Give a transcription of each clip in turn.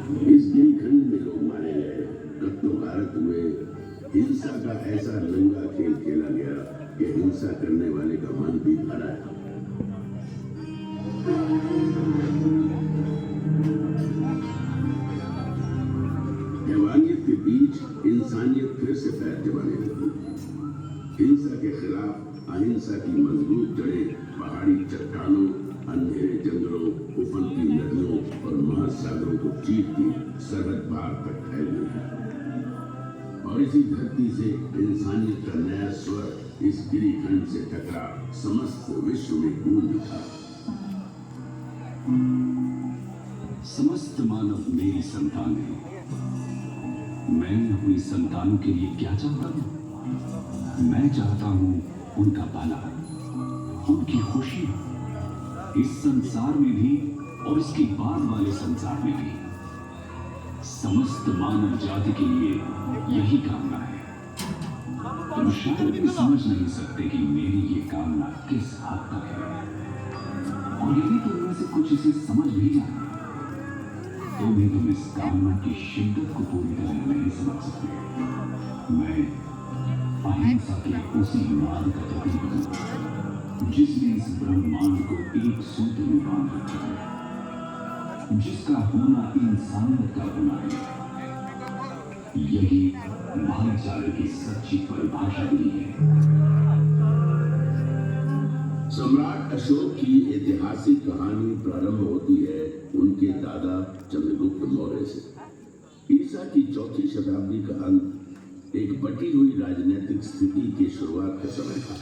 इस गिरिखंड में लोग मारे गए, रक्तपात हुए, हिंसा का ऐसा नंगा खेल खेला गया कि हिंसा करने वाले का मन भी भरा है। हैवानियत के बीच इंसानियत फिर से पैर जमाने लगी। हिंसा के खिलाफ अहिंसा की मजबूत जड़ें पहाड़ी चट्टानों, अंधेरे जंगलों, उफनती नदियों और महासागरों को चीरती सरहद पार तक फैल गई। और इसी धरती से इंसानियत का नया स्वर इस गिरिखंड से टकरा समस्त विश्व में गूंज उठा। समस्त मानव मेरी संतान है। मैं अपनी संतानों के लिए क्या चाहता हूं? मैं चाहता हूं उनका भला, उनकी खुशी, इस संसार में भी और इसके बाद वाले संसार में भी। समस्त मानव जाति के लिए यही कामना है। तुम शायद भी समझ नहीं सकते कि मेरी ये कामना किस हद तक है, और यदि तुम में से कुछ इसे समझ भी जाए तो भी तुम इस कामना की शिद्दत को पूरी तरह नहीं समझ सकते। मैं अहिंसा के उसी मार्ग का प्रतीक हूं जिसने इस ब्रह्मांड को एक सूत्र में बांध रखा है, जिसका होना इंसानियत का होना है। यही भाईचारे की सच्ची परिभाषा भी है। सम्राट अशोक की ऐतिहासिक कहानी प्रारंभ होती है उनके दादा चंद्रगुप्त मौर्य से। ईसा की चौथी शताब्दी का अंत एक बटी हुई राजनीतिक स्थिति की शुरुआत का समय था।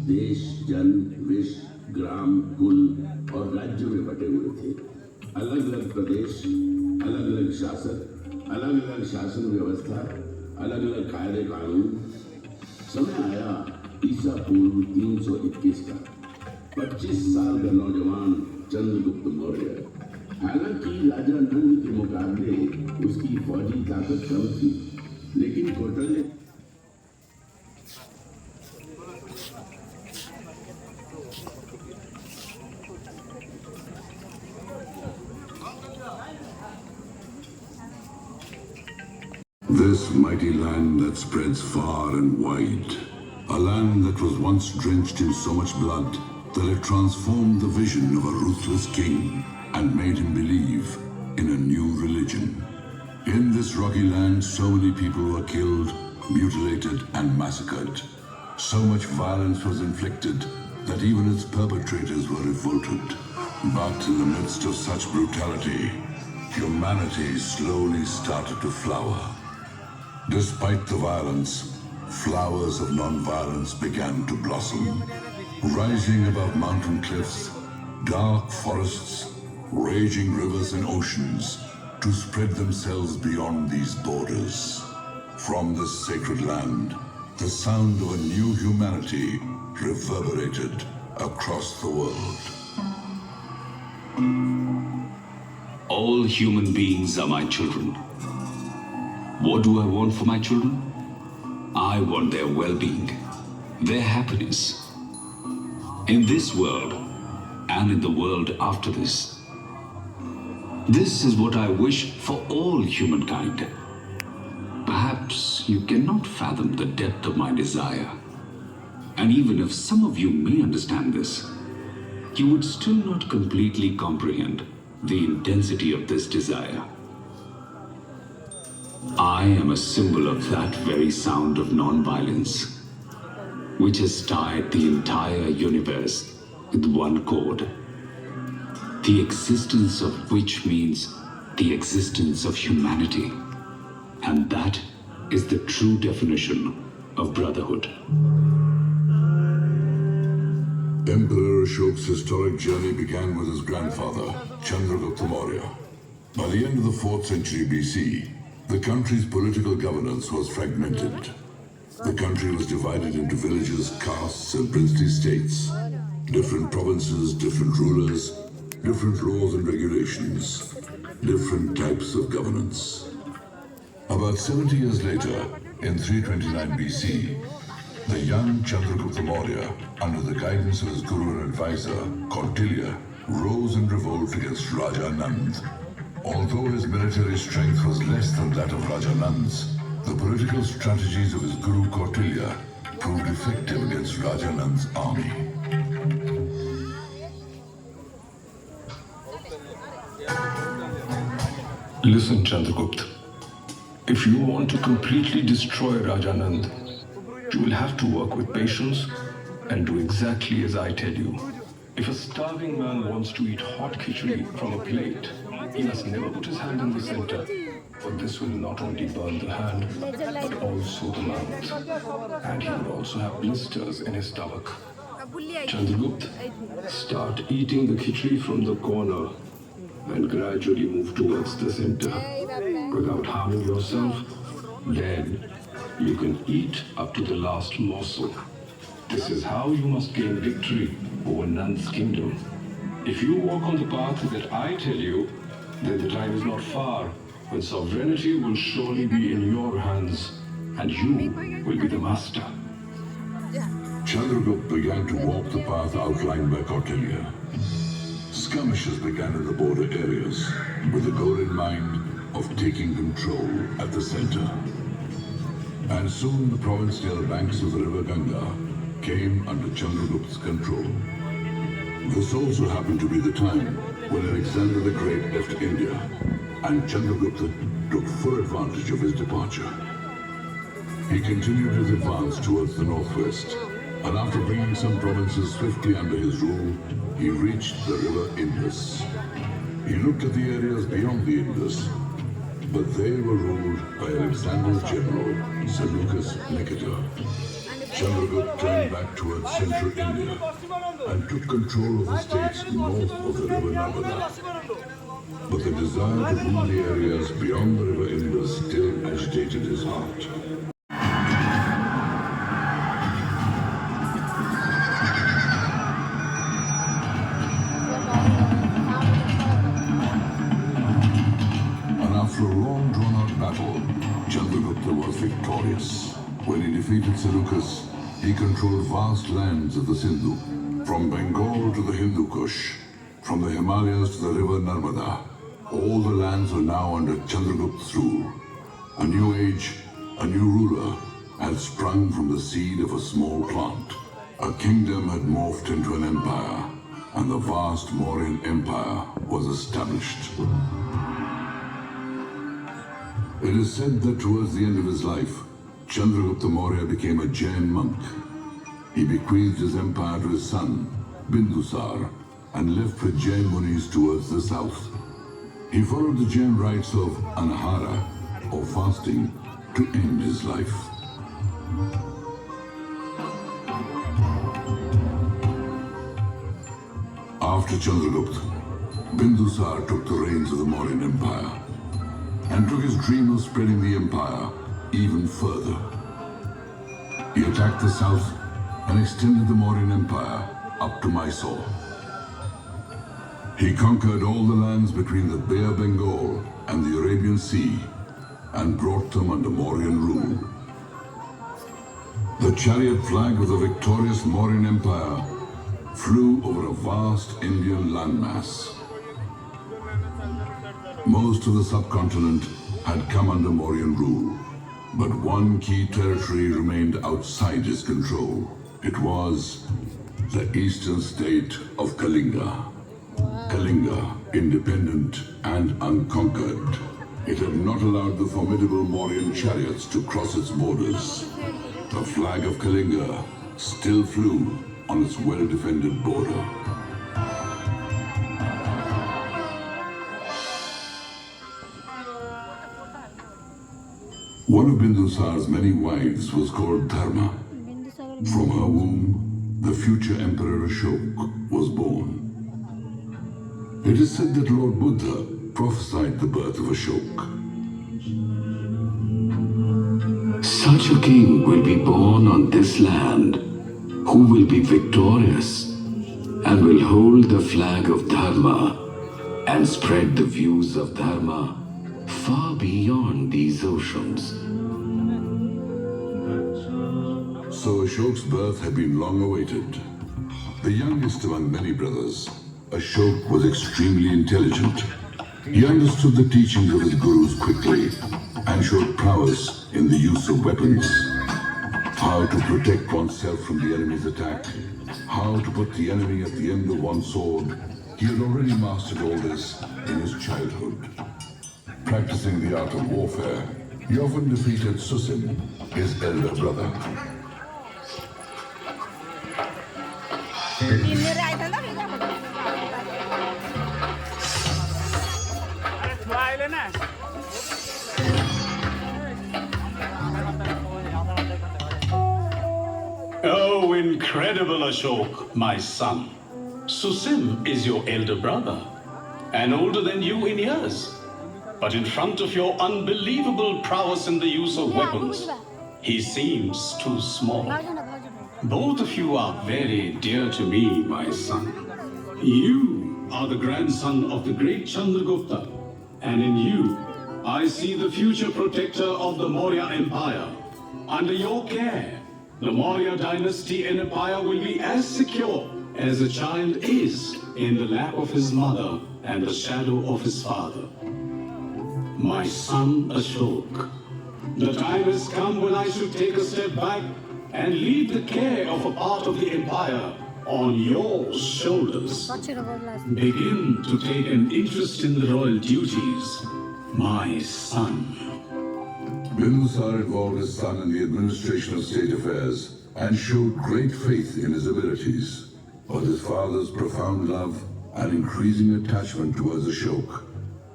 देश, जन, विश्व, ग्राम, कुल और राज्यों में बटे हुए थे। अलग अलग प्रदेश, अलग अलग शासक, अलग अलग शासन व्यवस्था, अलग अलग कायदे कानून। समय आया ईसा पूर्व 321 का। 25 साल का नौजवान चंद्रगुप्त मौर्य। हालांकि राजा नंद के मुकाबले उसकी फौजी ताकत कम थी, लेकिन Kautilya This mighty land that spreads far and wide, a land that was once drenched in so much blood that it transformed the vision of a ruthless king and made him believe in a new religion. In this rocky land, so many people were killed, mutilated and massacred. So much violence was inflicted that even its perpetrators were revolted. But in the midst of such brutality, humanity slowly started to flower. Despite the violence, flowers of non-violence began to blossom, rising above mountain cliffs, dark forests, raging rivers and oceans to spread themselves beyond these borders. From this sacred land, the sound of a new humanity reverberated across the world. All human beings are my children. What do I want for my children? I want their well-being, their happiness. In this world and in the world after this. This is what I wish for all humankind. Perhaps you cannot fathom the depth of my desire. And even if some of you may understand this, you would still not completely comprehend the intensity of this desire. I am a symbol of that very sound of non-violence, which has tied the entire universe with one cord, the existence of which means the existence of humanity. And that is the true definition of brotherhood. Emperor Ashok's historic journey began with his grandfather, Chandragupta Maurya. By the end of the 4th century BC, the country's political governance was fragmented. The country was divided into villages, castes, and princely states. Different provinces, different rulers, different laws and regulations, different types of governance. About 70 years later, in 329 BC, the young Chandragupta Maurya, under the guidance of his guru and advisor, Kautilya, rose in revolt against Raja Nand. Although his military strength was less than that of Raja Nand's, the political strategies of his guru Kautilya proved effective against Raja Nand's army. Listen, Chandragupta. If you want to completely destroy Rajanand, you will have to work with patience and do exactly as I tell you. If a starving man wants to eat hot khichdi from a plate, he must never put his hand in the center, for this will not only burn the hand, but also the mouth. And he will also have blisters in his stomach. Chandragupta, start eating the khichdi from the corner and gradually move towards the center without harming yourself. Then you can eat up to the last morsel. This is how you must gain victory over Nand's kingdom. If you walk on the path that I tell you, then the time is not far when sovereignty will surely be in your hands and you will be the master. Chandragupta began to walk the path outlined by Kautilya. Skirmishes began in the border areas, with the goal in mind of taking control at the center. And soon the province near the banks of the river Ganga came under Chandragupta's control. This also happened to be the time when Alexander the Great left India, and Chandragupta took full advantage of his departure. He continued his advance towards the northwest, and after bringing some provinces swiftly under his rule, he reached the river Indus. He looked at the areas beyond the Indus, but they were ruled by Alexander's general, Seleucus Nicator. Chandragupta turned back towards central India and took control of the states north of the river Narmada. But the desire to rule the areas beyond the river Indus still agitated his heart. After a long drawn-out battle, Chandragupta was victorious. When he defeated Seleucus, he controlled vast lands of the Sindhu, from Bengal to the Hindu Kush, from the Himalayas to the river Narmada. All the lands were now under Chandragupta's rule. A new age, a new ruler, had sprung from the seed of a small plant. A kingdom had morphed into an empire, and the vast Mauryan Empire was established. It is said that towards the end of his life, Chandragupta Maurya became a Jain monk. He bequeathed his empire to his son, Bindusar, and left with Jain munis towards the south. He followed the Jain rites of anahara, or fasting, to end his life. After Chandragupta, Bindusar took the reins of the Mauryan Empire and took his dream of spreading the empire even further. He attacked the south and extended the Mauryan Empire up to Mysore. He conquered all the lands between the Bay of Bengal and the Arabian Sea and brought them under Mauryan rule. The chariot flag of the victorious Mauryan Empire flew over a vast Indian landmass. Most of the subcontinent had come under Mauryan rule, but one key territory remained outside his control. It was the eastern state of Kalinga. Kalinga, independent and unconquered. It had not allowed the formidable Mauryan chariots to cross its borders. The flag of Kalinga still flew on its well-defended border. One of Bindusar's many wives was called Dharma. From her womb, the future Emperor Ashoka was born. It is said that Lord Buddha prophesied the birth of Ashoka. Such a king will be born on this land, who will be victorious and will hold the flag of Dharma and spread the views of Dharma far beyond these oceans. So Ashoka's birth had been long awaited. The youngest among many brothers, Ashoka was extremely intelligent. He understood the teachings of his gurus quickly and showed prowess in the use of weapons. How to protect oneself from the enemy's attack, how to put the enemy at the end of one's sword. He had already mastered all this in his childhood. Practicing the art of warfare, he often defeated Susim, his elder brother. Oh, incredible Ashok, my son. Susim is your elder brother, and older than you in years. But in front of your unbelievable prowess in the use of weapons, he seems too small. Both of you are very dear to me, my son. You are the grandson of the great Chandragupta, and in you, I see the future protector of the Maurya Empire. Under your care, the Maurya dynasty and empire will be as secure as a child is in the lap of his mother and the shadow of his father. My son Ashok, the time has come when I should take a step back and leave the care of a part of the empire on your shoulders. Begin to take an interest in the royal duties, my son. Bindusar involved his son in the administration of state affairs and showed great faith in his abilities. But his father's profound love and increasing attachment towards Ashok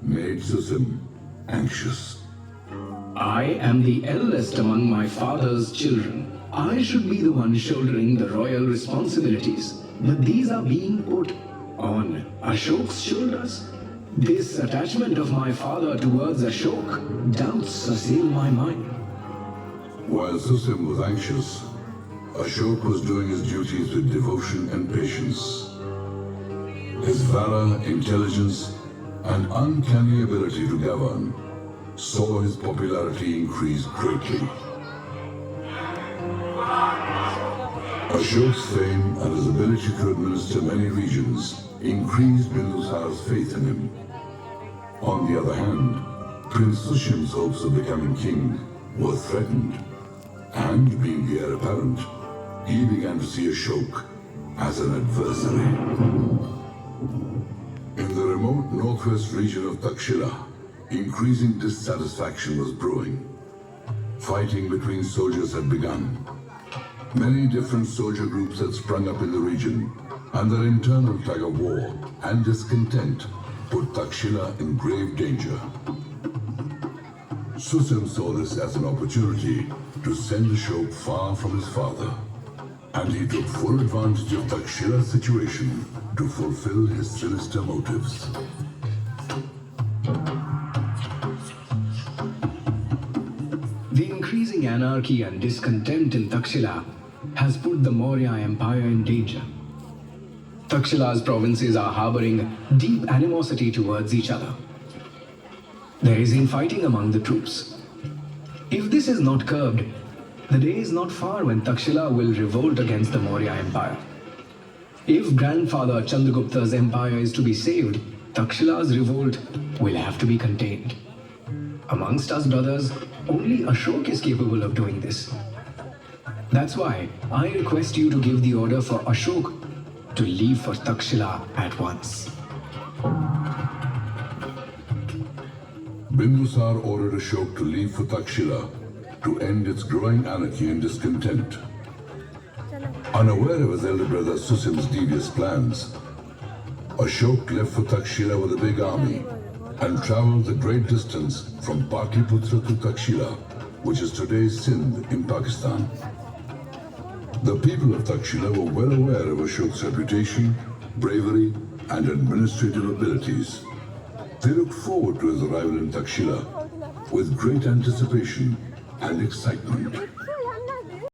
made Susim anxious. I am the eldest among my father's children. I should be the one shouldering the royal responsibilities, but these are being put on Ashok's shoulders. This attachment of my father towards Ashok, doubts assail my mind. While Susim was anxious, Ashok was doing his duties with devotion and patience. His valor, intelligence, and uncanny ability to govern saw his popularity increase greatly. Ashok's fame and his ability to administer many regions increased Bindusar's faith in him. On the other hand, Prince Sushim's hopes of becoming king were threatened, and being the heir apparent, he began to see Ashok as an adversary. In the remote northwest region of Takshila, increasing dissatisfaction was brewing. Fighting between soldiers had begun. Many different soldier groups had sprung up in the region, and their internal tug of war and discontent put Takshila in grave danger. Susim saw this as an opportunity to send Ashok far from his father, and he took full advantage of Takshila's situation to fulfill his sinister motives. The increasing anarchy and discontent in Takshila has put the Maurya Empire in danger. Takshila's provinces are harboring deep animosity towards each other. There is infighting among the troops. If this is not curbed, the day is not far when Takshila will revolt against the Maurya Empire. If grandfather Chandragupta's empire is to be saved, Takshila's revolt will have to be contained. Amongst us brothers, only Ashok is capable of doing this. That's why I request you to give the order for Ashok to leave for Takshila at once. Bindusar ordered Ashok to leave for Takshila to end its growing anarchy and discontent. Unaware of his elder brother Susim's devious plans, Ashok left for Takshila with a big army and traveled the great distance from Patliputra to Takshila, which is today's Sindh in Pakistan. The people of Takshila were well aware of Ashok's reputation, bravery, and administrative abilities. They looked forward to his arrival in Takshila with great anticipation and excitement.